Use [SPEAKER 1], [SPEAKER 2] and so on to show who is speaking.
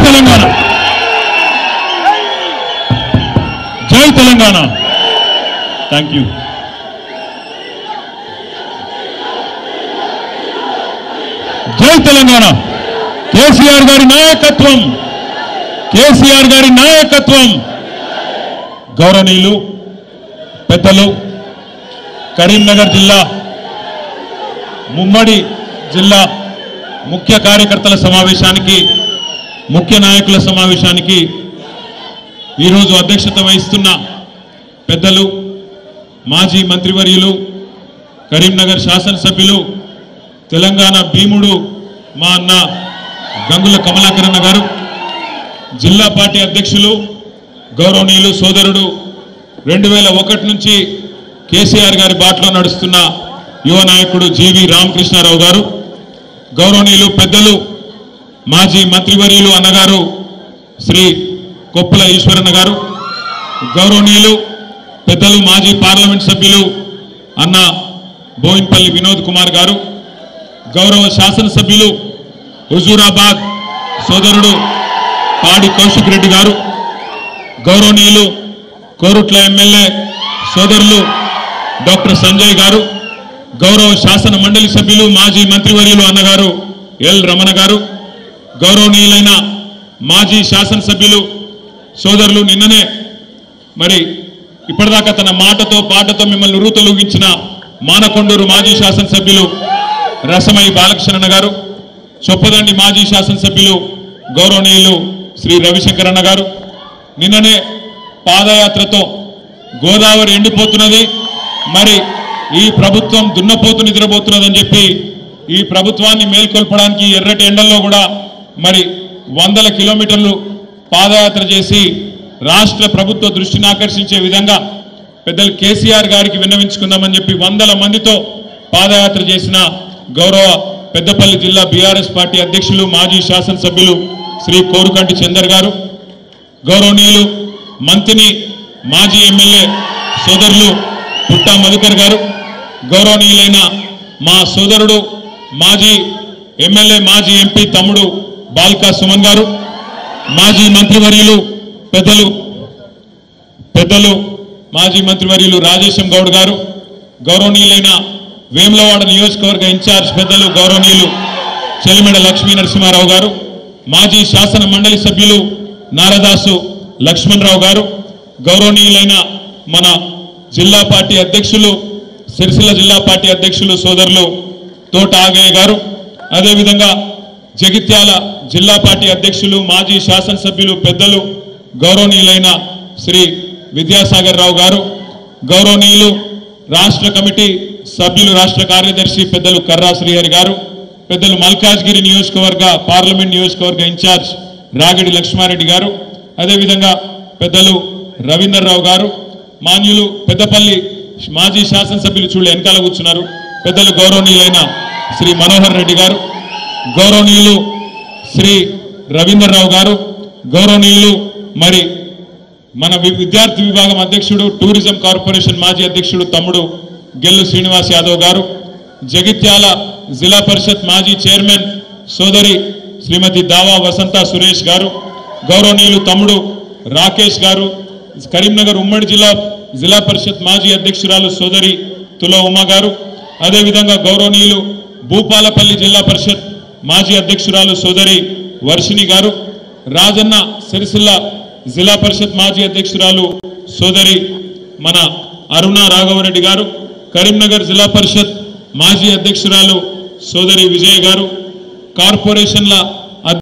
[SPEAKER 1] తెలంగాణ జై Telangana thank you జై తెలంగాణ కేసీఆర్ గారి నాయకత్వం గౌరవనీయులు పెద్దలు కరీంనగర్ జిల్లా ముమ్మడి జిల్లా ముఖ్య కార్యకర్తల సమావేశానికి ముఖ్య నాయకుల సమావేశానికి ఈరోజు అధ్యక్షత వహిస్తున్న పెద్దలు మాజీ మంత్రివర్యులు కరీంనగర్ శాసనసభ్యులు తెలంగాణ భీముడు మా అన్న గంగుల కమలాకరణ గారు జిల్లా పార్టీ అధ్యక్షులు గౌరవనీయులు సోదరుడు 2001 నుంచి కేసీఆర్ గారి బాటలో నడుస్తున్న యువ నాయకుడు జీవి రామకృష్ణారావు గారు గౌరవనీయులు పెద్దలు మాజీ మంత్రివర్యులు అన్నగారు శ్రీ కొప్పుల ఈశ్వరన్న గారు గౌరవనీయులు పెద్దలు మాజీ పార్లమెంట్ సభ్యులు అన్న బోయిన్పల్లి వినోద్ కుమార్ గారు గౌరవ శాసనసభ్యులు హుజూరాబాద్ సోదరుడు పాడి కౌశిక్ రెడ్డి గారు గౌరవనీయులు కోరుట్ల ఎమ్మెల్యే సోదరులు డాక్టర్ సంజయ్ గారు గౌరవ శాసన మండలి సభ్యులు మాజీ మంత్రివర్యులు అన్నగారు ఎల్ రమణ గారు గౌరవనీయులైన మాజీ శాసనసభ్యులు సోదరులు నిన్ననే మరి ఇప్పటిదాకా తన మాటతో పాటతో మిమ్మల్ని ఉరుతొలగించిన మానకొండూరు మాజీ శాసనసభ్యులు రసమయ్య బాలకృష్ణ గారు చొప్పదండి మాజీ శాసనసభ్యులు గౌరవనీయులు శ్రీ రవిశంకర్ అన్న గారు నిన్ననే పాదయాత్రతో గోదావరి ఎండిపోతున్నది మరి ఈ ప్రభుత్వం దున్నపోతు నిద్రపోతున్నదని చెప్పి ఈ ప్రభుత్వాన్ని మేల్కొల్పడానికి ఎర్రటి ఎండల్లో కూడా మరి 100 కిలోమీటర్లు పాదయాత్ర చేసి రాష్ట్ర ప్రభుత్వ దృష్టిని ఆకర్షించే విధంగా పెద్దలు కేసీఆర్ గారికి విన్నవించుకుందామని చెప్పి 100 మందితో పాదయాత్ర చేసిన గౌరవ పెద్దపల్లి జిల్లా బీఆర్ఎస్ పార్టీ అధ్యక్షులు మాజీ శాసనసభ్యులు శ్రీ కోరుకంటి చందర్ గారు గౌరవనీయులు మంత్రిని మాజీ ఎమ్మెల్యే సోదరులు పుట్టా మధుకర్ గారు గౌరవనీయులైన మా సోదరుడు మాజీ ఎమ్మెల్యే మాజీ ఎంపీ తమ్ముడు బాల్కా సుమన్ గారు మాజీ మంత్రివర్యులు పెద్దలు మాజీ మంత్రివర్యులు రాజేశం గౌడ్ గారు గౌరవనీయులైన వేములవాడ నియోజకవర్గ ఇన్ఛార్జ్ పెద్దలు గౌరవనీయులు చెలిమెడ లక్ష్మీ నరసింహారావు గారు మాజీ శాసన మండలి సభ్యులు నారదాసు లక్ష్మణరావు గారు గౌరవనీయులైన మన జిల్లా పార్టీ అధ్యక్షులు సిరిసిల్ల జిల్లా పార్టీ అధ్యక్షులు సోదరులు తోట ఆగయ్య గారు అదేవిధంగా జగిత్యాల జిల్లా పార్టీ అధ్యక్షులు మాజీ శాసనసభ్యులు పెద్దలు గౌరవనీయులైన శ్రీ విద్యాసాగర్ రావు గారు గౌరవనీయులు రాష్ట్ర కమిటీ సభ్యులు రాష్ట్ర కార్యదర్శి పెద్దలు కర్రా శ్రీహరి గారు పెద్దలు మల్కాజ్గిరి నియోజకవర్గ పార్లమెంట్ నియోజకవర్గ ఇన్ఛార్జ్ రాగిడి లక్ష్మారెడ్డి గారు అదేవిధంగా పెద్దలు రవీందర్రావు గారు మాన్యులు పెద్దపల్లి మాజీ శాసనసభ్యులు చూడ వెనకాల కూర్చున్నారు పెద్దలు గౌరవనీయులైన శ్రీ మనోహర్ రెడ్డి గారు గౌరవనీయులు శ్రీ రవీందర్రావు గారు గౌరవనీయులు మరి మన విద్యార్థి విభాగం అధ్యక్షుడు టూరిజం కార్పొరేషన్ మాజీ అధ్యక్షుడు తమ్ముడు గెల్లు శ్రీనివాస్ యాదవ్ గారు జగిత్యాల జిల్లా పరిషత్ మాజీ చైర్మన్ సోదరి శ్రీమతి దావా వసంత సురేష్ గారు గౌరవనీయులు తమ్ముడు రాకేష్ గారు కరీంనగర్ ఉమ్మడి జిల్లా పరిషత్ మాజీ అధ్యక్షురాలు సోదరి తుల ఉమా గారు అదేవిధంగా గౌరవనీయులు భూపాలపల్లి జిల్లా పరిషత్ మాజీ అధ్యక్షురాలు సోదరి వర్షిణి గారు రాజన్న సిరిసిల్ల జిల్లా పరిషత్ మాజీ అధ్యక్షురాలు సోదరి మన అరుణ రాఘవరెడ్డి గారు కరీంనగర్ జిల్లా పరిషత్ మాజీ అధ్యక్షురాలు సోదరి విజయ్ గారు కార్పొరేషన్ల